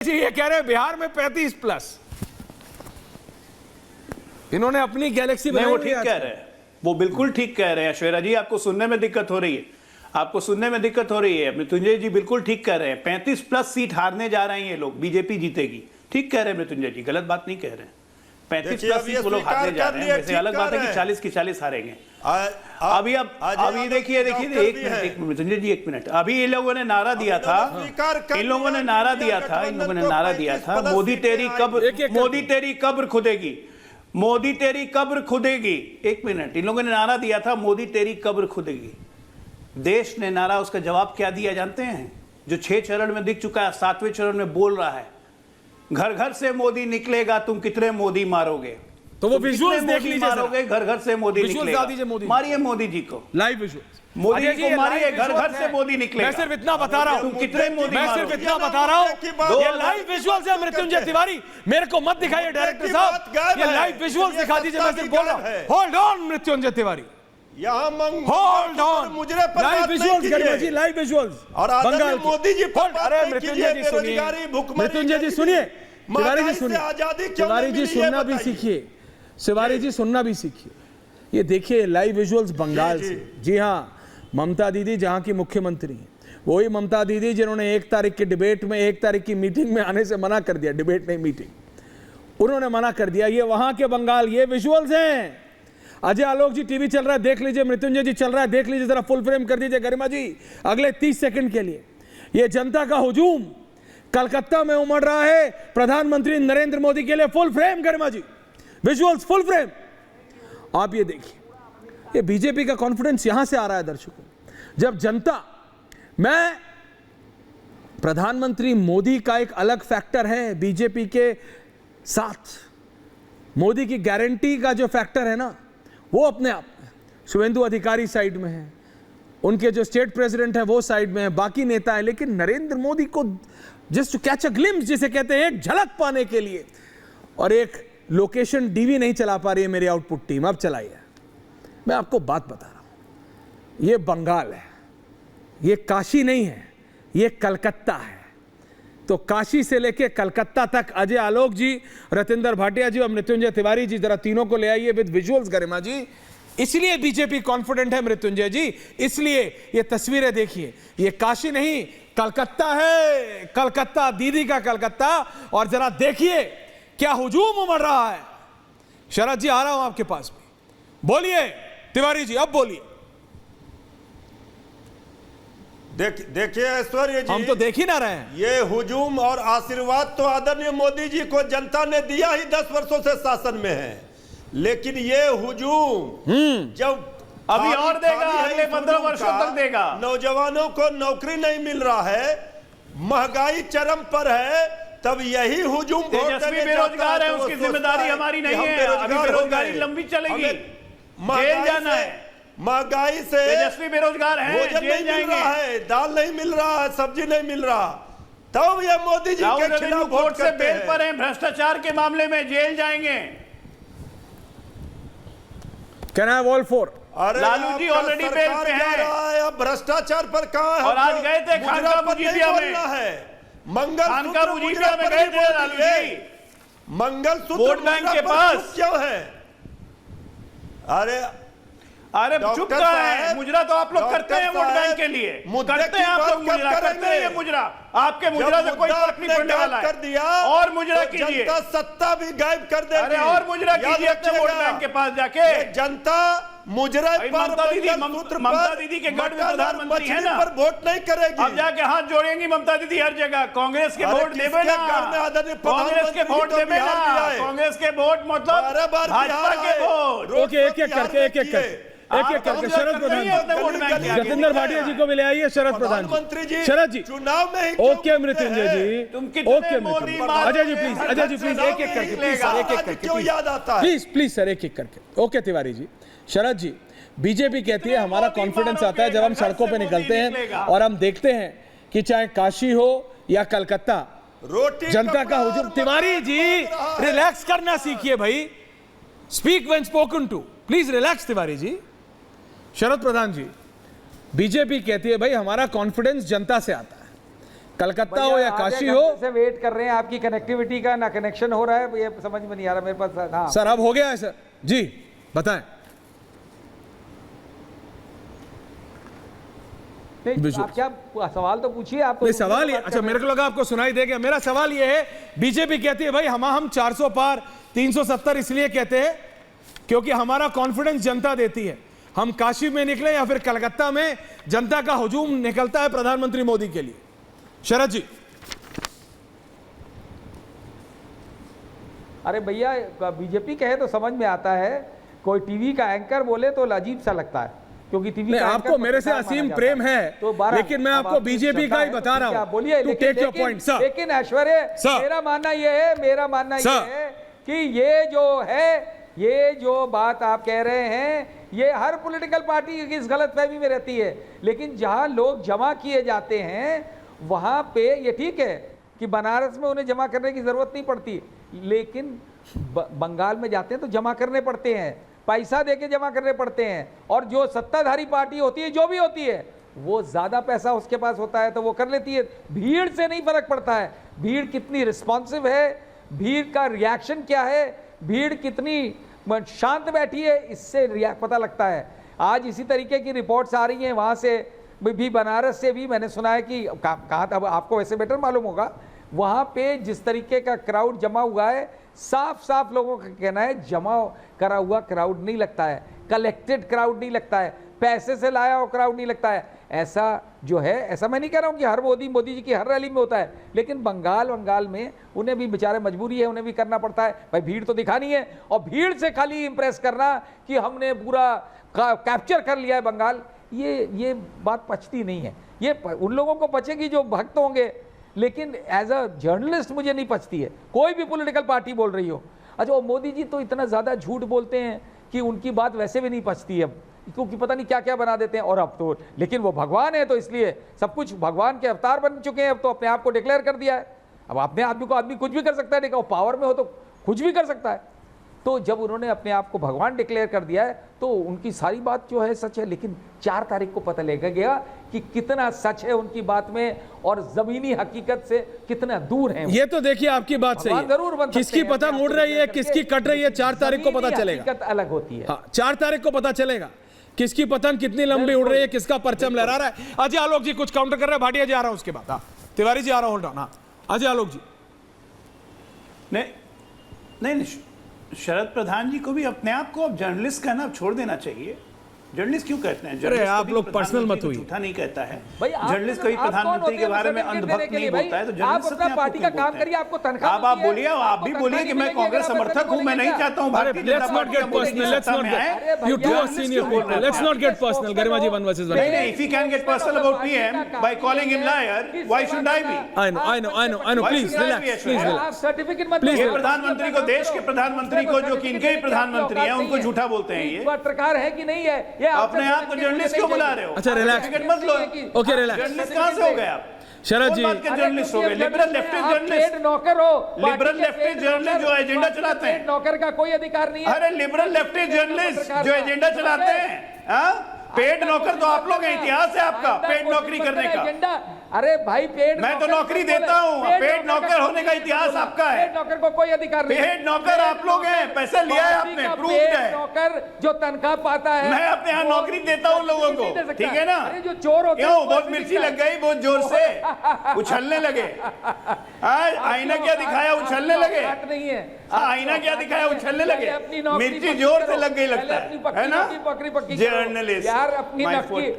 जी ये कह रहे हैं बिहार में 35+। इन्होंने अपनी गैलेक्सी नहीं, वो ठीक कह रहे हैं, वो बिल्कुल ठीक कह रहे हैं। ऐश्वर्या जी, आपको सुनने में दिक्कत हो रही है, आपको सुनने में दिक्कत हो रही है। मृत्युंजय जी बिल्कुल ठीक कह रहे हैं। 35+ सीट हारने जा रहे हैं ये लोग, बीजेपी जीतेगी। ठीक कह रहे हैं मृत्युंजय जी, गलत बात नहीं कह रहे हैं। 35+ सीट वो लोग हारने जा रहे हैं। वैसे अलग बात है कि 40 की 40 हारेंगे। अभी देखिए एक मिनट मृत्युंजय जी, एक मिनट। अभी इन लोगों ने नारा दिया था, इन लोगों ने नारा दिया था, मोदी तेरी कब्र खुदेगी, मोदी तेरी कब्र खुदेगी। एक मिनट, इन लोगों ने नारा दिया था मोदी तेरी कब्र खुदेगी। देश ने नारा उसका जवाब क्या दिया जानते हैं? जो 6 चरण में दिख चुका है, 7वें चरण में बोल रहा है, घर घर से मोदी निकलेगा, तुम कितने मोदी मारोगे। तो वो विजुअल्स देख लीजिए, मारोगे, घर घर से मोदी निकलेगा। मारिए मोदी जी को, लाइव विजुअल्स मोदी जी को मारिए, घर घर से मोदी निकलेगा। मैं सिर्फ इतना बता रहा हूं, कितने मोदी, मैं सिर्फ इतना बता रहा हूं, ये लाइव विजुअल्स है। मृत्युंजय तिवारी, मेरे को मत दिखाइए डायरेक्टर साहब, ये लाइव विजुअल्स दिखा दीजिए। मैं सिर्फ बोल रहा हूं, hold on Mrityunjay Tiwari, hold on. Live visuals जी, लाइव विजुअल्स और बंगाल मोदी जी। अरे मृत्युंजय जी सुनिए, मृत्युंजय जी सुनिए, तिवारी जी सुनिए, तिवारी जी सुनना भी सीखिए, तिवारी जी सुनना भी सीखिए। ये देखिए लाइव विजुअल्स बंगाल से। जी हाँ, ममता दीदी जहां की मुख्यमंत्री हैं, वही ममता दीदी जिन्होंने 1 तारीख की डिबेट में, 1 तारीख की मीटिंग में आने से मना कर दिया। डिबेट नहीं, मीटिंग, उन्होंने मना कर दिया। ये वहां के बंगाल, ये विजुअल्स हैं। अजय आलोक जी टीवी चल रहा है, देख लीजिए। मृत्युंजय जी चल रहा है, देख लीजिए, जरा फुल फ्रेम कर दीजिए गरिमा जी अगले 30 सेकंड के लिए। ये जनता का हुजूम कलकत्ता में उमड़ रहा है प्रधानमंत्री नरेंद्र मोदी के लिए। फुल फ्रेम गरिमा जी, विजुअल्स फुल फ्रेम। आप ये देखिए, ये बीजेपी का कॉन्फिडेंस यहां से आ रहा है दर्शकों। जब जनता, मैं प्रधानमंत्री मोदी का एक अलग फैक्टर है बीजेपी के साथ, मोदी की गारंटी का जो फैक्टर है ना, वो अपने आप में शुभेंदु अधिकारी साइड में है, उनके जो स्टेट प्रेसिडेंट है वो साइड में है, बाकी नेता है। लेकिन नरेंद्र मोदी को just to catch a glimpse जिसे कहते हैं, एक झलक पाने के लिए, और एक लोकेशन डीवी नहीं चला पा रही है मेरी आउटपुट टीम, अब चलाइए। मैं आपको बात बता रहा हूं, ये बंगाल है, ये काशी नहीं है, ये कलकत्ता है। तो काशी से लेके कलकत्ता तक अजय आलोक जी, रतिंदर भाटिया जी और मृत्युंजय तिवारी जी, जरा तीनों को ले आइए विद विजुअल्स गरिमा जी। इसलिए बीजेपी कॉन्फिडेंट है मृत्युंजय जी, इसलिए ये तस्वीरें देखिए, ये काशी नहीं कलकत्ता है, कलकत्ता, दीदी का कलकत्ता। और जरा देखिए क्या हुजूम उमड़ रहा है। शरद जी आ रहा हूं आपके पास में, बोलिए तिवारी जी, अब बोलिए। देखिए ऐश्वर्या जी, हम तो देख ही ना रहे हैं। ये हुजूम और आशीर्वाद तो आदरणीय मोदी जी को जनता ने दिया ही 10 वर्षों से शासन में है, लेकिन ये हुजूम जब अभी और देगा, अगले 15 वर्षों तक देगा। नौजवानों को नौकरी नहीं मिल रहा है, महंगाई चरम पर है, तब यही हुजूम तेजस्वी बेरोजगार है, उसकी जिम्मेदारी हमारी नहीं है। अभी बेरोजगारी लंबी चलेगी, जेल जाना है। महंगाई से तेजस्वी बेरोजगार है, भोजन नहीं मिल रहा है, दाल नहीं मिल रहा है, सब्जी नहीं मिल रहा, तब ये मोदी जी के खिलाफ वोट से बेल पर हैं। भ्रष्टाचार के मामले में जेल जाएंगे। Can I wall for? Lalu ji already bail पे हैं। भ्रष्टाचार पर कहां है? और आज गए थे खानका मुजीबिया में, मंगलसूत्र मुजीबिया में गए थे लालू जी, मंगलसूत्र वोट बैंक के पास क्यों है? अरे चुप का है। मुजरा तो आप लोग करते हैं वोट बैंक के लिए, करते हैं आप लोग, मुजरा करते हैं। ये मुजरा आपके मुजरा से कोई फर्क नहीं पड़ने वाला है। कर दिया और मुजरा कीजिए, जनता सत्ता भी गायब कर देगी। अरे और मुजरा कीजिए अपने वोट बैंक के पास जाके। जनता मुजरा पर, ममता दीदी के गढ़ में प्रधानमंत्री है ना, पर वोट नहीं करेगी। अब जाके हाथ जोड़ेंगी ममता दीदी हर जगह। कांग्रेस के वोट देवे ना, कांग्रेस के वोट देवे ना, कांग्रेस के वोट मतलब भाजपा के वोट। ओके, एक एक करके शरद प्रधान जी, जतिंदर भाटिया जी को भी ले आइए। शरद प्रधान जी, शरद जी चुनाव में okay Mrityunjay ji, okay Ajay ji please, Ajay ji please, एक एक करके प्लीज सर, एक एक करके क्यों याद आता है? प्लीज सर, एक एक करके। ओके तिवारी जी, शरद जी, बीजेपी कहती है हमारा कॉन्फिडेंस आता है जब हम सड़कों पे निकलते हैं और हम देखते हैं कि चाहे काशी हो या कलकत्ता, जनता का हुजूम। तिवारी जी रिलैक्स करना सीखिए भाई, speak when spoken to, please relax Tiwari ji. Sharad Pradhan ji, BJP कहती है भाई हमारा कॉन्फिडेंस जनता से आता है, कलकत्ता हो या काशी हो। से वेट कर रहे हैं, आपकी कनेक्टिविटी का ना कनेक्शन हो रहा है, ये समझ में नहीं आ रहा मेरे पास। हाँ सर अब हो गया है सर जी, बताएं। नहीं, आप क्या सवाल तो पूछिए। आप नहीं सवाल ये, अच्छा मेरे को लगा आपको सुनाई देगा। मेरा सवाल ये है, बीजेपी कहती है भाई हम 400 पार 370 इसलिए कहते हैं क्योंकि हमारा कॉन्फिडेंस जनता देती है। हम काशी में निकले या फिर कलकत्ता में, जनता का हुजूम निकलता है प्रधानमंत्री मोदी के लिए। शरद जी। अरे भैया, बीजेपी कहे तो समझ में आता है, कोई टीवी का एंकर बोले तो अजीब सा लगता है, क्योंकि टीवी का आपको मेरे से असीम प्रेम है, लेकिन मैं आपको बीजेपी का ही बता रहा हूं। बोलिए, लेकिन ऐश्वर्य, मेरा मानना यह है कि ये जो बात आप कह रहे हैं, ये हर पॉलिटिकल पार्टी की इस गलतफहमी में रहती है। लेकिन जहां लोग जमा किए जाते हैं वहां पे ये ठीक है कि बनारस में उन्हें जमा करने की जरूरत नहीं पड़ती, लेकिन बंगाल में जाते हैं तो जमा करने पड़ते हैं, पैसा देके जमा करने पड़ते हैं। और जो सत्ताधारी पार्टी होती है, जो भी होती है, वो ज्यादा पैसा उसके पास होता है तो वो कर लेती है। भीड़ से नहीं फर्क पड़ता है, भीड़ कितनी रिस्पॉन्सिव है, भीड़ का रिएक्शन क्या है, भीड़ कितनी शांत बैठी है, इससे पता लगता है। आज इसी तरीके की रिपोर्ट्स आ रही हैं वहां से भी, बनारस से भी मैंने सुना है कि कहाँ था, अब आपको वैसे बेटर मालूम होगा, वहां पे जिस तरीके का क्राउड जमा हुआ है, साफ साफ लोगों का कहना है जमा करा हुआ क्राउड नहीं लगता है, कलेक्टेड क्राउड नहीं लगता है, पैसे से लाया हुआ क्राउड नहीं लगता है। ऐसा जो है, ऐसा मैं नहीं कह रहा हूं कि हर मोदी जी की हर रैली में होता है, लेकिन बंगाल में उन्हें भी बेचारे मजबूरी है, उन्हें भी करना पड़ता है। भाई भीड़ तो दिखानी है, और भीड़ से खाली इंप्रेस करना कि हमने पूरा कैप्चर कर लिया है बंगाल, ये बात पचती नहीं है। ये उन लोगों को पचेगी जो भक्त होंगे, लेकिन एज अ जर्नलिस्ट मुझे नहीं पचती है। कोई भी पॉलिटिकल पार्टी बोल रही हो, अच्छा वो मोदी जी तो इतना ज़्यादा झूठ बोलते हैं कि उनकी बात वैसे भी नहीं पचती है, क्योंकि पता नहीं क्या क्या बना देते हैं। और अब तो, लेकिन वो भगवान है तो इसलिए सब कुछ भगवान के अवतार बन चुके हैं, अब तो अपने आप को डिक्लेयर कर दिया है। अब अपने आदमी कुछ भी कर सकता है, देखो पावर में हो तो कुछ भी कर सकता है। तो जब उन्होंने अपने आप को भगवान डिक्लेयर कर दिया है तो उनकी सारी बात जो है सच है, लेकिन 4 तारीख को पता लगेगा कि कितना सच है उनकी बात में और जमीनी हकीकत से कितना दूर है। ये तो देखिए आपकी बात सही है, जरूर बन किसकी पतंग उड़ रही है, किसकी कट रही है, 4 तारीख को पता चलेगा। हकीकत अलग होती है। 4 तारीख को पता चलेगा किसकी पतंग कितनी लंबी उड़ रही है, किसका परचम लहरा रहा है। अजय आलोक जी कुछ काउंटर कर रहे हैं, भाटिया जी आ रहा हूं उसके बाद। तिवारी जी आ रहा हूं, होल्ड ऑन। अजय आलोक जी। नहीं, शरद प्रधान जी को भी अपने आप को अब जर्नलिस्ट कहना छोड़ देना चाहिए। जर्नलिस्ट क्यों कहते हैं? अरे आप लोग पर्सनल मत हुई, झूठा नहीं कहता है जर्नलिस्ट। कभी प्रधानमंत्री के बारे में अंधभक्त नहीं बोलता है, तो जर्नलिस्ट अपना पार्टी का काम करिए, आपको तनख्वाह आप बोलिए, आप भी बोलिए कि मैं कांग्रेस समर्थक हूं, मैं नहीं चाहता हूं भारतीय जनता पार्टी का personal. Let's not get, you two are senior people, let's not get personal. Garima ji 1 versus 1। नहीं, if he can get personal about PM by calling him liar, why should I be? I know, please relax, please आप certificate मत please. प्रधानमंत्री को, देश के प्रधानमंत्री को, जो कि इनके ही प्रधानमंत्री हैं, उनको झूठा बोलते हैं। ये पत्रकार है कि नहीं है, ये अपने आप को जर्नलिस्ट क्यों बुला रहे हो? अच्छा रिलैक्स, मत लो। Okay relax. जर्नलिस्ट कहां से हो गए आप? शरद जी जर्नलिस्ट हो गए, लिबरल लेफ्टिस्ट जर्नलिस्ट, नौकर हो, लिबरल लेफ्टिस्ट जर्नलिस्ट जो एजेंडा चलाते हैं। नौकर का कोई अधिकार नहीं है। अरे लिबरल लेफ्टिस्ट जर्नलिस्ट जो एजेंडा चलाते हैं, पेड नौकर तो आप लोग हैं, इतिहास है आपका पेड नौकरी करने का। अरे भाई पेड, मैं तो नौकरी देता हूँ, पेड नौकर होने का इतिहास आपका है। पेड नौकर को कोई अधिकार नहीं। पेड नौकर आप लोग हैं, पैसे लिया है आपने, प्रूफ है। नौकर जो तनख्वाह पाता है, मैं अपने यहाँ नौकरी देता हूँ लोगों को, ठीक है ना? अरे जो चोर होते क्यों बहुत मिर्ची लग गई, बहुत जोर से उछलने लगे। आज आईना क्या दिखाया, उछलने लगे। नहीं है, आईना क्या दिखाया, उछलने लगे। मिर्ची जोर से लग गई लगता है ना? पकड़ी जर्नलिस्ट यार, अपनी नौकरी